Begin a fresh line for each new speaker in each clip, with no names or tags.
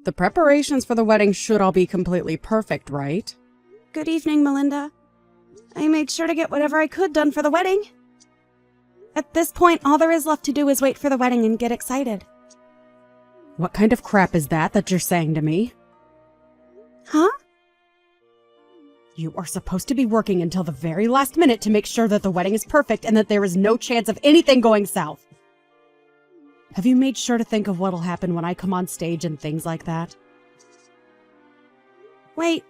The preparations for the wedding should all be completely perfect, right?
Good evening, Melinda. I made sure to get whatever I could done for the wedding. At this point, all there is left to do is wait for the wedding and get excited.
What kind of crap is that you're saying to me?
Huh?
You are supposed to be working until the very last minute to make sure that the wedding is perfect and that there is no chance of anything going south. Have you made sure to think of what'll happen when I come on stage and things like that?
Wait,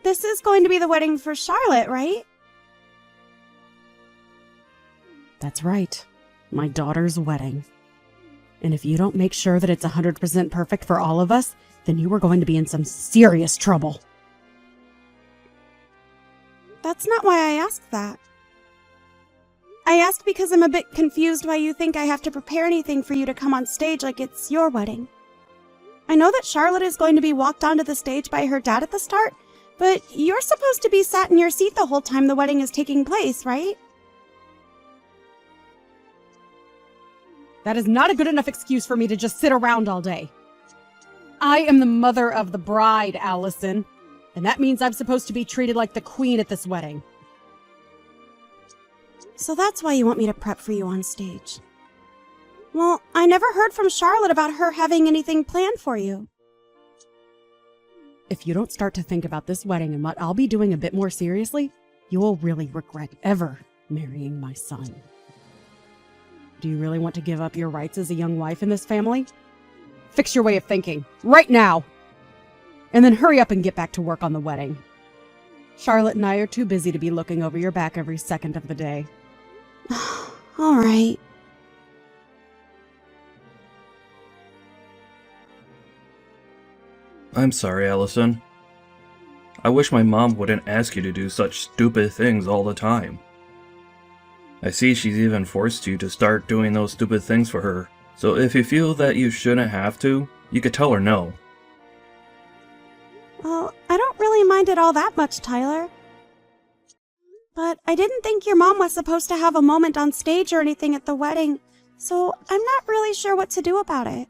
this is going to be the wedding for Charlotte, right?
That's right. My daughter's wedding. And if you don't make sure that it's 100% perfect for all of us, then you are going to be in some serious trouble.
That's not why I asked that. I asked because I'm a bit confused why you think I have to prepare anything for you to come on stage like it's your wedding. I know that Charlotte is going to be walked onto the stage by her dad at the start, but you're supposed to be sat in your seat the whole time the wedding is taking place, right?
That is not a good enough excuse for me to just sit around all day. I am the mother of the bride, Allison, and that means I'm supposed to be treated like the queen at this wedding.
So that's why you want me to prep for you on stage. Well, I never heard from Charlotte about her having anything planned for you.
If you don't start to think about this wedding and what I'll be doing a bit more seriously, you will really regret ever marrying my son. Do you really want to give up your rights as a young wife in this family? Fix your way of thinking, right now! And then hurry up and get back to work on the wedding. Charlotte and I are too busy to be looking over your back every second of the day.
All right.
I'm sorry, Allison. I wish my mom wouldn't ask you to do such stupid things all the time. I see she's even forced you to start doing those stupid things for her, so if you feel that you shouldn't have to, you could tell her no.
Well, I don't really mind it all that much, Tyler. But I didn't think your mom was supposed to have a moment on stage or anything at the wedding, so I'm not really sure what to do about it.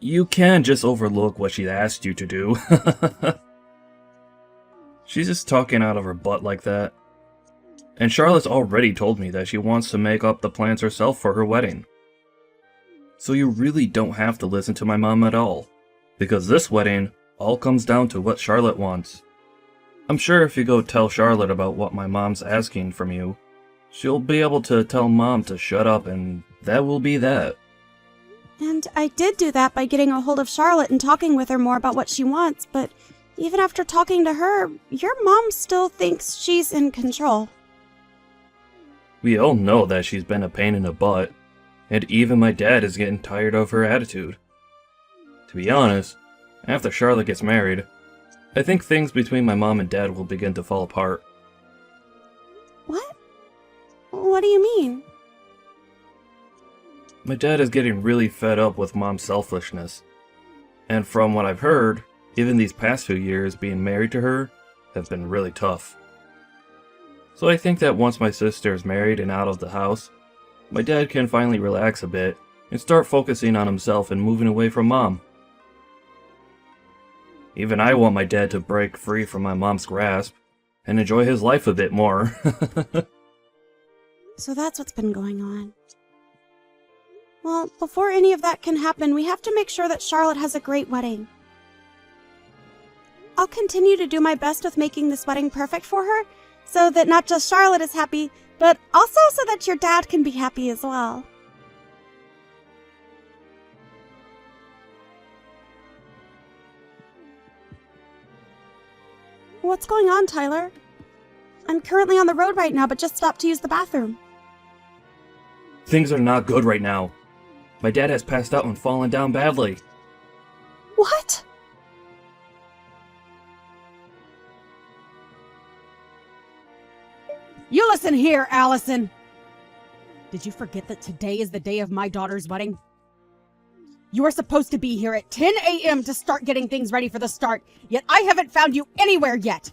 You can't just overlook what she asked you to do. She's just talking out of her butt like that. And Charlotte's already told me that she wants to make up the plans herself for her wedding. So you really don't have to listen to my mom at all, because this wedding all comes down to what Charlotte wants. I'm sure if you go tell Charlotte about what my mom's asking from you, she'll be able to tell Mom to shut up, and that will be that.
And I did do that by getting a hold of Charlotte and talking with her more about what she wants, but even after talking to her, your mom still thinks she's in control.
We all know that she's been a pain in the butt, and even my dad is getting tired of her attitude. To be honest, after Charlotte gets married, I think things between my mom and dad will begin to fall apart.
What? What do you mean?
My dad is getting really fed up with Mom's selfishness. And from what I've heard, even these past few years being married to her have been really tough. So I think that once my sister is married and out of the house, my dad can finally relax a bit and start focusing on himself and moving away from Mom. Even I want my dad to break free from my mom's grasp and enjoy his life a bit more.
So that's what's been going on. Well, before any of that can happen, we have to make sure that Charlotte has a great wedding. I'll continue to do my best with making this wedding perfect for her, so that not just Charlotte is happy, but also so that your dad can be happy as well. What's going on, Tyler? I'm currently on the road right now, but just stopped to use the bathroom.
Things are not good right now. My dad has passed out and fallen down badly.
What?
You listen here, Allison! Did you forget that today is the day of my daughter's wedding? You are supposed to be here at 10 a.m. to start getting things ready for the start, yet I haven't found you anywhere yet!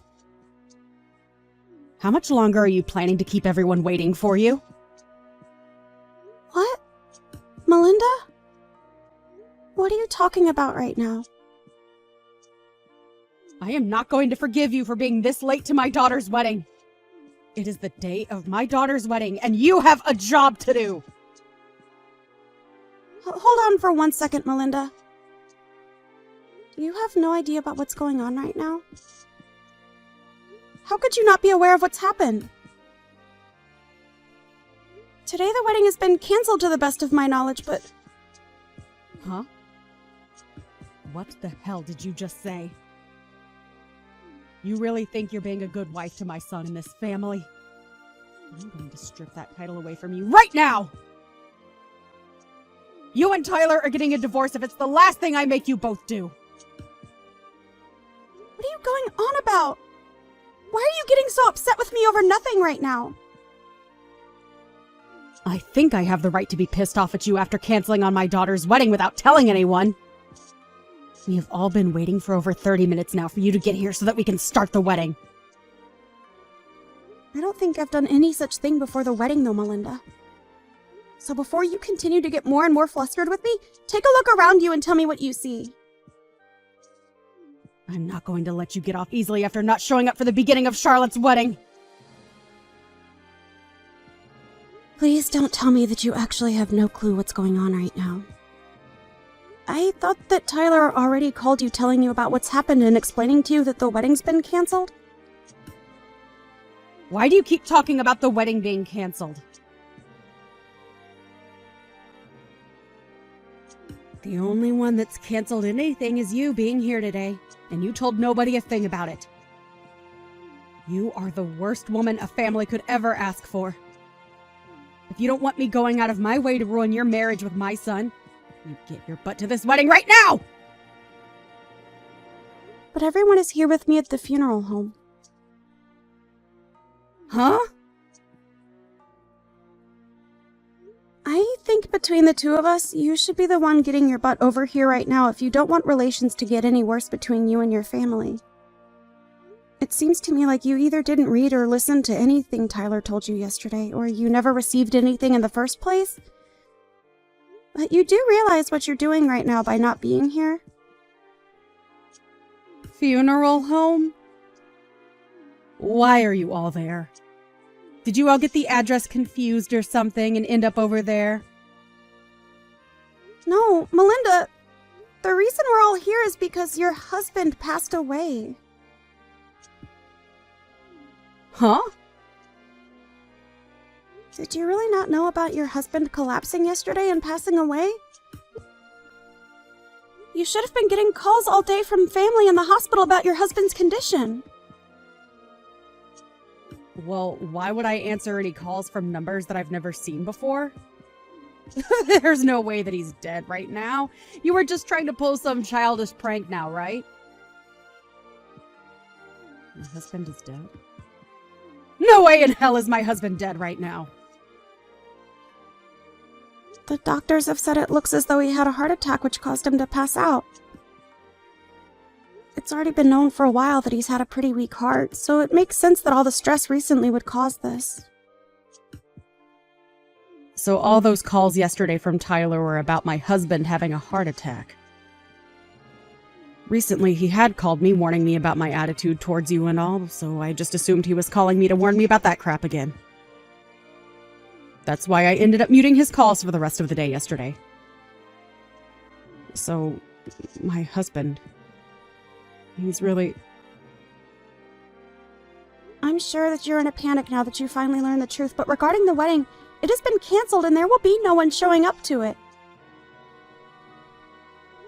How much longer are you planning to keep everyone waiting for you?
What? Melinda? What What are you talking about right now?
I am not going to forgive you for being this late to my daughter's wedding. It is the day of my daughter's wedding, and you have a job to do.
Hold on for 1 second, Melinda. Do you have no idea about what's going on right now? How could you not be aware of what's happened? Today the wedding has been canceled to the best of my knowledge, but...
Huh? What the hell did you just say? You really think you're being a good wife to my son in this family? I'm going to strip that title away from you right now! You and Tyler are getting a divorce if it's the last thing I make you both do.
What are you going on about? Why are you getting so upset with me over nothing right now?
I think I have the right to be pissed off at you after canceling on my daughter's wedding without telling anyone. We have all been waiting for over 30 minutes now for you to get here so that we can start the wedding.
I don't think I've done any such thing before the wedding, though, Melinda. So before you continue to get more and more flustered with me, take a look around you and tell me what you see.
I'm not going to let you get off easily after not showing up for the beginning of Charlotte's wedding.
Please don't tell me that you actually have no clue what's going on right now. I thought that Tyler already called you telling you about what's happened and explaining to you that the wedding's been canceled.
Why do you keep talking about the wedding being canceled? The only one that's canceled anything is you being here today, and you told nobody a thing about it. You are the worst woman a family could ever ask for. If you don't want me going out of my way to ruin your marriage with my son, you get your butt to this wedding right now!
But everyone is here with me at the funeral home.
Huh?
I think between the two of us, you should be the one getting your butt over here right now if you don't want relations to get any worse between you and your family. It seems to me like you either didn't read or listen to anything Tyler told you yesterday, or you never received anything in the first place. But you do realize what you're doing right now by not being here?
Funeral home? Why are you all there? Did you all get the address confused or something and end up over there?
No, Melinda, the reason we're all here is because your husband passed away.
Huh?
Did you really not know about your husband collapsing yesterday and passing away? You should have been getting calls all day from family in the hospital about your husband's condition.
Well, why would I answer any calls from numbers that I've never seen before? There's no way that he's dead right now. You were just trying to pull some childish prank now, right? My husband is dead? No way in hell is my husband dead right now.
The doctors have said it looks as though he had a heart attack which caused him to pass out. It's already been known for a while that he's had a pretty weak heart, so it makes sense that all the stress recently would cause this.
So all those calls yesterday from Tyler were about my husband having a heart attack. Recently, he had called me warning me about my attitude towards you and all, so I just assumed he was calling me to warn me about that crap again. That's why I ended up muting his calls for the rest of the day yesterday. So, my husband... he's really...
I'm sure that you're in a panic now that you finally learned the truth, but regarding the wedding, it has been canceled and there will be no one showing up to it.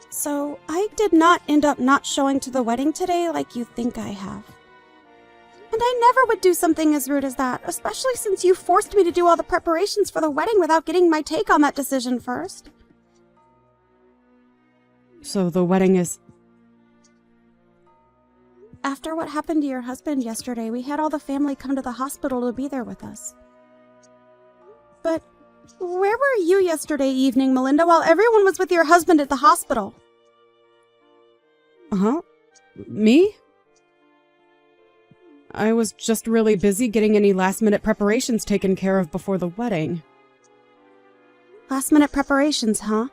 So, I did not end up not showing to the wedding today like you think I have. And I never would do something as rude as that, especially since you forced me to do all the preparations for the wedding without getting my take on that decision first.
So the wedding is...
After what happened to your husband yesterday, we had all the family come to the hospital to be there with us. But where were you yesterday evening, Melinda, while everyone was with your husband at the hospital?
Huh? Me? I was just really busy getting any last-minute preparations taken care of before the wedding.
Last-minute preparations, huh?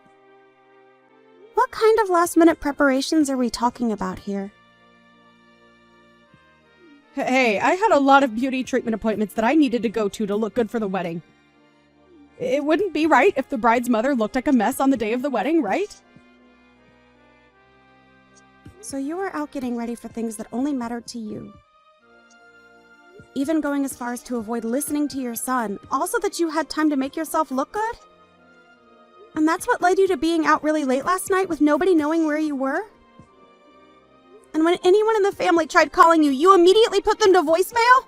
What What kind of last-minute preparations are we talking about here?
Hey, I had a lot of beauty treatment appointments that I needed to go to look good for the wedding. It wouldn't be right if the bride's mother looked like a mess on the day of the wedding, right?
So you were out getting ready for things that only mattered to you. Even going as far as to avoid listening to your son, also that you had time to make yourself look good? And that's what led you to being out really late last night with nobody knowing where you were? And when anyone in the family tried calling you, you immediately put them to voicemail?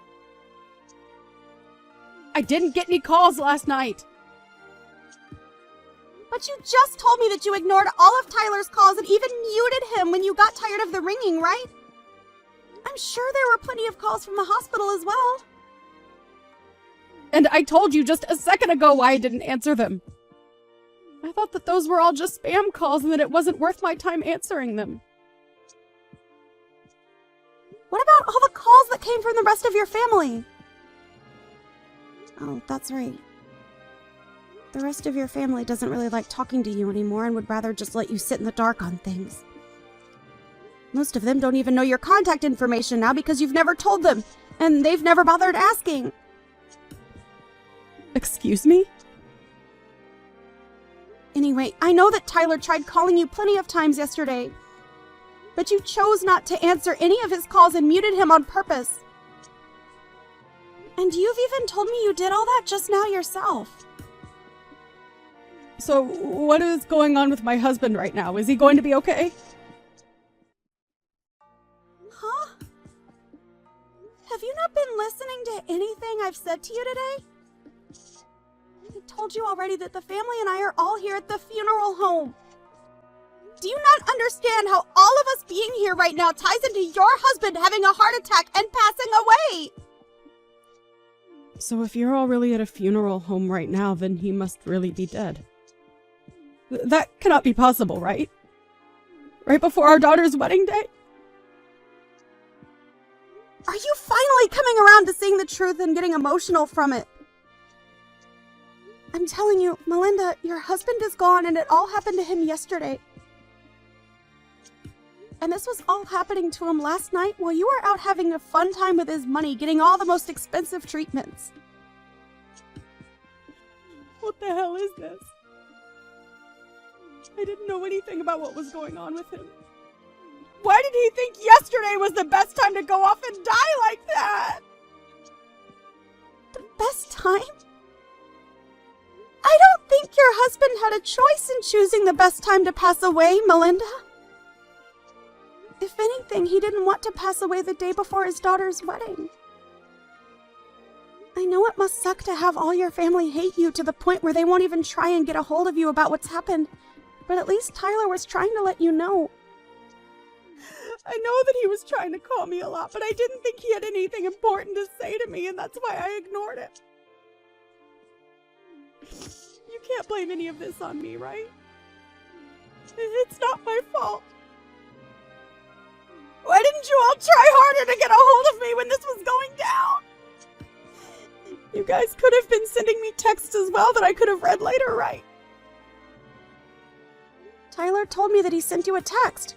I didn't get any calls last night.
But you just told me that you ignored all of Tyler's calls and even muted him when you got tired of the ringing, right? I'm sure there were plenty of calls from the hospital as well.
And I told you just a second ago why I didn't answer them. I thought that those were all just spam calls and that it wasn't worth my time answering them.
What about all the calls that came from the rest of your family? Oh, that's right. The rest of your family doesn't really like talking to you anymore and would rather just let you sit in the dark on things. Most of them don't even know your contact information now because you've never told them, and they've never bothered asking.
Excuse me?
Anyway, I know that Tyler tried calling you plenty of times yesterday, but you chose not to answer any of his calls and muted him on purpose. And you've even told me you did all that just now yourself.
So, what is going on with my husband right now? Is he going to be okay?
Huh? Have you not been listening to anything I've said to you today? I told you already that the family and I are all here at the funeral home. Do you not understand how all of us being here right now ties into your husband having a heart attack and passing away?
So if you're all really at a funeral home right now, then he must really be dead. That cannot be possible, right? Right before our daughter's wedding day?
Are you finally coming around to seeing the truth and getting emotional from it? I'm telling you, Melinda, your husband is gone and it all happened to him yesterday. And this was all happening to him last night while you were out having a fun time with his money, getting all the most expensive treatments.
What the hell is this? I didn't know anything about what was going on with him. Why did he think yesterday was the best time to go off and die like that?
The best time? I don't think your husband had a choice in choosing the best time to pass away, Melinda. If anything, he didn't want to pass away the day before his daughter's wedding. I know it must suck to have all your family hate you to the point where they won't even try and get a hold of you about what's happened, but at least Tyler was trying to let you know.
I know that he was trying to call me a lot, but I didn't think he had anything important to say to me, and that's why I ignored it. You can't blame any of this on me, right? It's not my fault. Why didn't you all try harder to get a hold of me when this was going down? You guys could have been sending me texts as well that I could have read later, right?
Tyler told me that he sent you a text.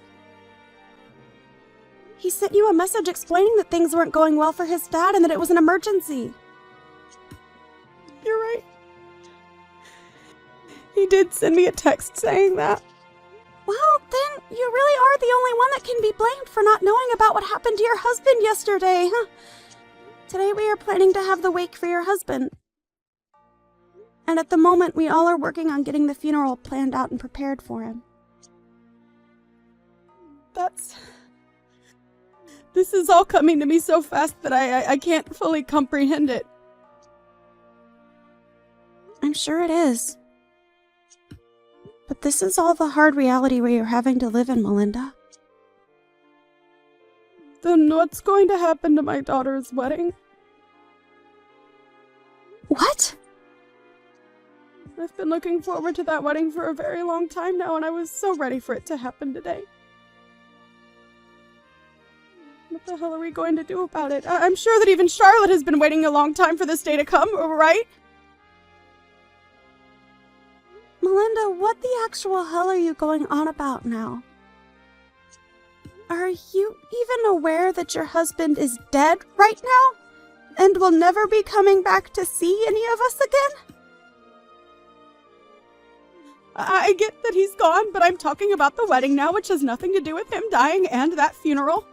He sent you a message explaining that things weren't going well for his dad and that it was an emergency.
You're right. He did send me a text saying that.
Well, then you really are the only one that can be blamed for not knowing about what happened to your husband yesterday, huh? Today we are planning to have the wake for your husband. And at the moment, we all are working on getting the funeral planned out and prepared for him.
This is all coming to me so fast that I can't fully comprehend it.
I'm sure it is. But this is all the hard reality we are having to live in, Melinda.
Then what's going to happen to my daughter's wedding?
What?
I've been looking forward to that wedding for a very long time now, and I was so ready for it to happen today. What the hell are we going to do about it? I'm sure that even Charlotte has been waiting a long time for this day to come, right?
Melinda, what the actual hell are you going on about now? Are you even aware that your husband is dead right now? And will never be coming back to see any of us again?
I get that he's gone, but I'm talking about the wedding now, which has nothing to do with him dying and that funeral.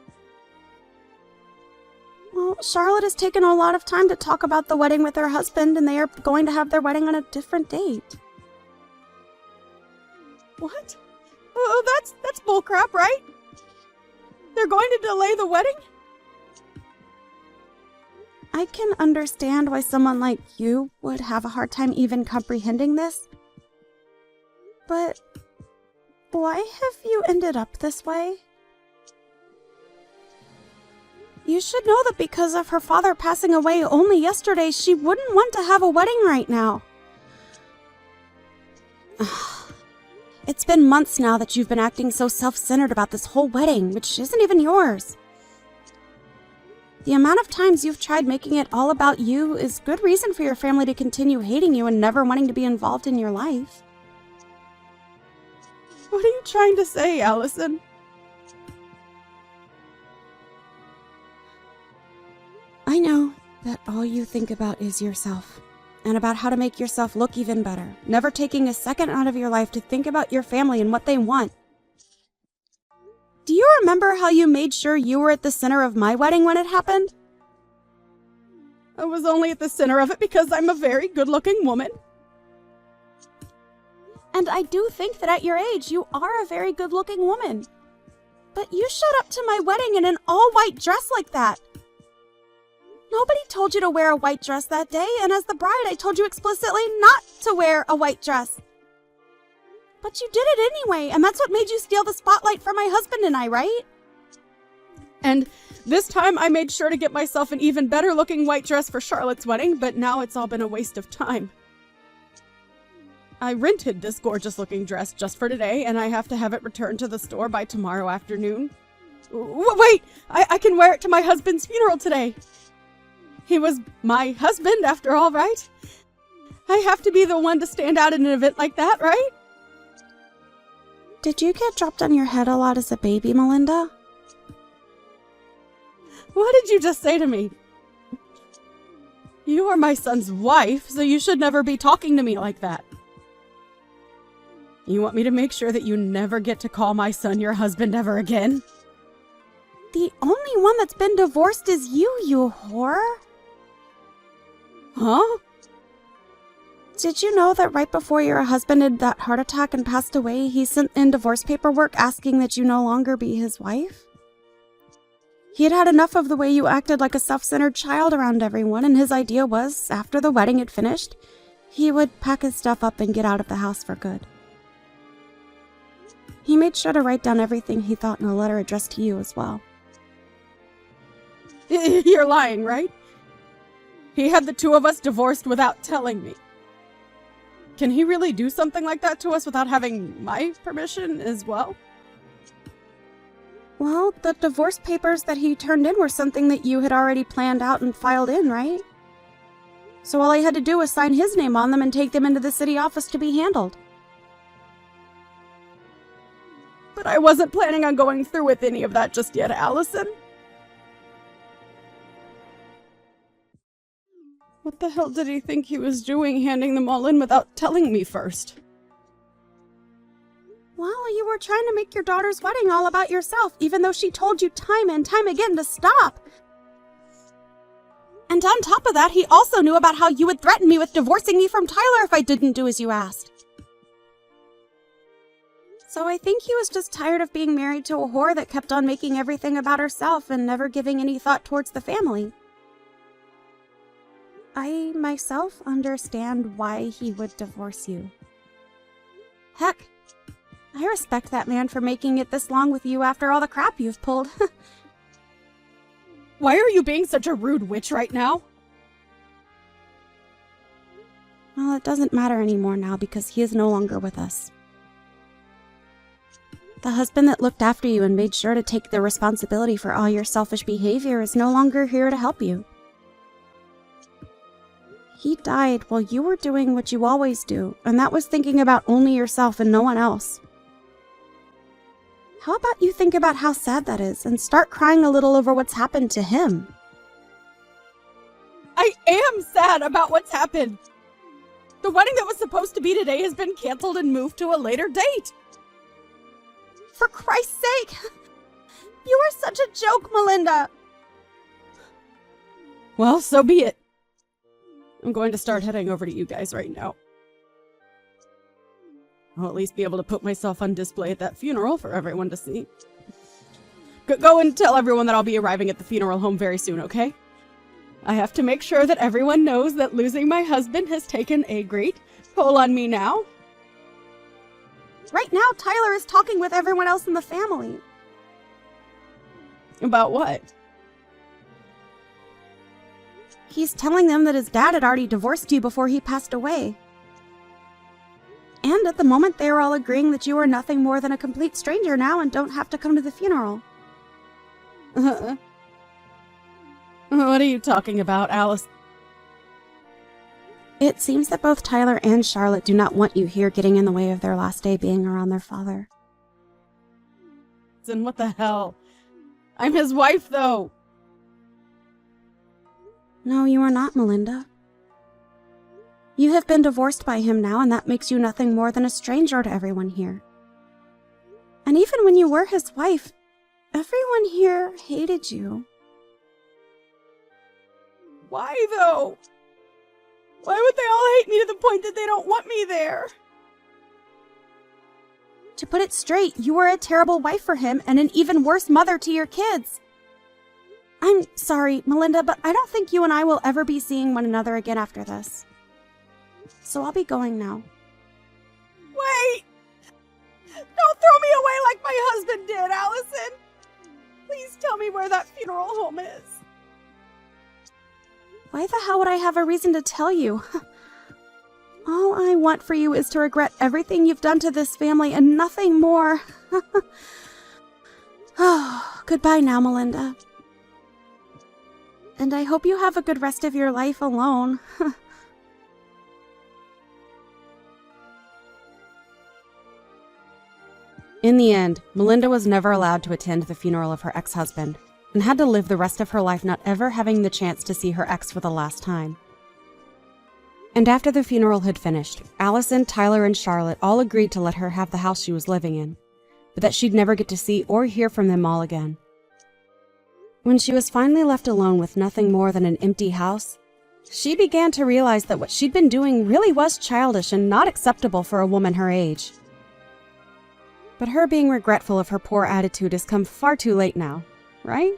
Well, Charlotte has taken a lot of time to talk about the wedding with her husband, and they are going to have their wedding on a different date.
What? Oh, that's bullcrap, right? They're going to delay the wedding?
I can understand why someone like you would have a hard time even comprehending this. But why have you ended up this way? You should know that because of her father passing away only yesterday, she wouldn't want to have a wedding right now. It's been months now that you've been acting so self-centered about this whole wedding, which isn't even yours. The amount of times you've tried making it all about you is good reason for your family to continue hating you and never wanting to be involved in your life.
What are you trying to say, Allison?
I know that all you think about is yourself, and about how to make yourself look even better, never taking a second out of your life to think about your family and what they want. Do you remember how you made sure you were at the center of my wedding when it happened?
I was only at the center of it because I'm a very good-looking woman.
And I do think that at your age, you are a very good-looking woman. But you showed up to my wedding in an all-white dress like that. Nobody told you to wear a white dress that day, and as the bride, I told you explicitly not to wear a white dress. But you did it anyway, and that's what made you steal the spotlight from my husband and I, right?
And this time I made sure to get myself an even better-looking white dress for Charlotte's wedding, but now it's all been a waste of time. I rented this gorgeous-looking dress just for today, and I have to have it returned to the store by tomorrow afternoon. Wait! I can wear it to my husband's funeral today! He was my husband, after all, right? I have to be the one to stand out in an event like that, right?
Did you get dropped on your head a lot as a baby, Melinda?
What did you just say to me? You are my son's wife, so you should never be talking to me like that. You want me to make sure that you never get to call my son your husband ever again?
The only one that's been divorced is you whore.
Huh?
Did you know that right before your husband had that heart attack and passed away, he sent in divorce paperwork asking that you no longer be his wife? He had had enough of the way you acted like a self-centered child around everyone, and his idea was, after the wedding had finished, he would pack his stuff up and get out of the house for good. He made sure to write down everything he thought in a letter addressed to you as well.
You're lying, right? He had the two of us divorced without telling me. Can he really do something like that to us without having my permission as well?
Well, the divorce papers that he turned in were something that you had already planned out and filed in, right? So all I had to do was sign his name on them and take them into the city office to be handled.
But I wasn't planning on going through with any of that just yet, Allison. What the hell did he think he was doing, handing them all in without telling me first?
Well, you were trying to make your daughter's wedding all about yourself, even though she told you time and time again to stop. And on top of that, he also knew about how you would threaten me with divorcing me from Tyler if I didn't do as you asked. So I think he was just tired of being married to a whore that kept on making everything about herself and never giving any thought towards the family. I myself understand why he would divorce you. Heck, I respect that man for making it this long with you after all the crap you've pulled.
Why are you being such a rude witch right now?
Well, it doesn't matter anymore now because he is no longer with us. The husband that looked after you and made sure to take the responsibility for all your selfish behavior is no longer here to help you. He died while you were doing what you always do, and that was thinking about only yourself and no one else. How about you think about how sad that is and start crying a little over what's happened to him?
I am sad about what's happened. The wedding that was supposed to be today has been canceled and moved to a later date.
For Christ's sake! You are such a joke, Melinda!
Well, so be it. I'm going to start heading over to you guys right now. I'll at least be able to put myself on display at that funeral for everyone to see. Go and tell everyone that I'll be arriving at the funeral home very soon, okay? I have to make sure that everyone knows that losing my husband has taken a great toll on me now.
Right now, Tyler is talking with everyone else in the family.
About what?
He's telling them that his dad had already divorced you before he passed away. And at the moment, they were all agreeing that you are nothing more than a complete stranger now and don't have to come to the funeral.
What are you talking about, Alice?
It seems that both Tyler and Charlotte do not want you here getting in the way of their last day being around their father.
Then what the hell? I'm his wife, though.
No, you are not, Melinda. You have been divorced by him now, and that makes you nothing more than a stranger to everyone here. And even when you were his wife, everyone here hated you.
Why, though? Why would they all hate me to the point that they don't want me there?
To put it straight, you were a terrible wife for him and an even worse mother to your kids. I'm sorry, Melinda, but I don't think you and I will ever be seeing one another again after this. So I'll be going now.
Wait! Don't throw me away like my husband did, Allison! Please tell me where that funeral home is.
Why the hell would I have a reason to tell you? All I want for you is to regret everything you've done to this family and nothing more. Oh, goodbye now, Melinda. And I hope you have a good rest of your life alone.
In the end, Melinda was never allowed to attend the funeral of her ex-husband, and had to live the rest of her life not ever having the chance to see her ex for the last time. And after the funeral had finished, Allison, Tyler, and Charlotte all agreed to let her have the house she was living in, but that she'd never get to see or hear from them all again. When she was finally left alone with nothing more than an empty house, she began to realize that what she'd been doing really was childish and not acceptable for a woman her age. But her being regretful of her poor attitude has come far too late now, right?